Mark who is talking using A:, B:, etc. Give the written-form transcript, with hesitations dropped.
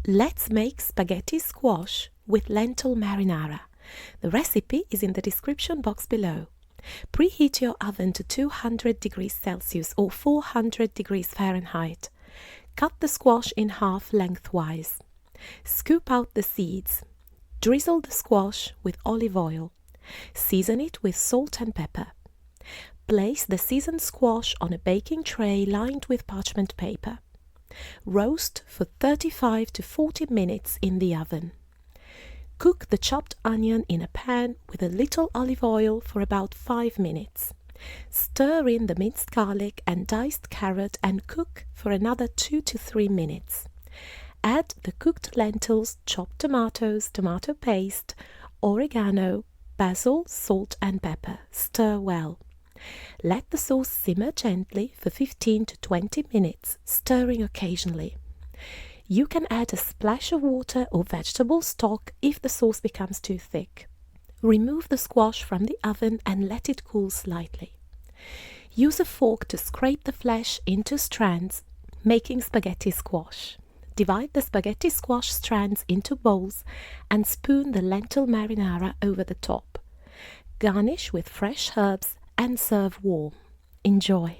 A: Let's make spaghetti squash with lentil marinara. The recipe is in the description box below. Preheat your oven to 200 degrees Celsius or 400 degrees Fahrenheit. Cut the squash in half lengthwise. Scoop out the seeds. Drizzle the squash with olive oil. Season it with salt and pepper. Place the seasoned squash on a baking tray lined with parchment paper. Roast for 35 to 40 minutes in the oven. Cook the chopped onion in a pan with a little olive oil for about 5 minutes. Stir in the minced garlic and diced carrot and cook for another 2 to 3 minutes. Add the cooked lentils, chopped tomatoes, tomato paste, oregano, basil, salt and pepper. Stir well. Let the sauce simmer gently for 15 to 20 minutes, stirring occasionally. You can add a splash of water or vegetable stock if the sauce becomes too thick. Remove the squash from the oven and let it cool slightly. Use a fork to scrape the flesh into strands, making spaghetti squash. Divide the spaghetti squash strands into bowls and spoon the lentil marinara over the top. Garnish with fresh herbs and serve warm. Enjoy!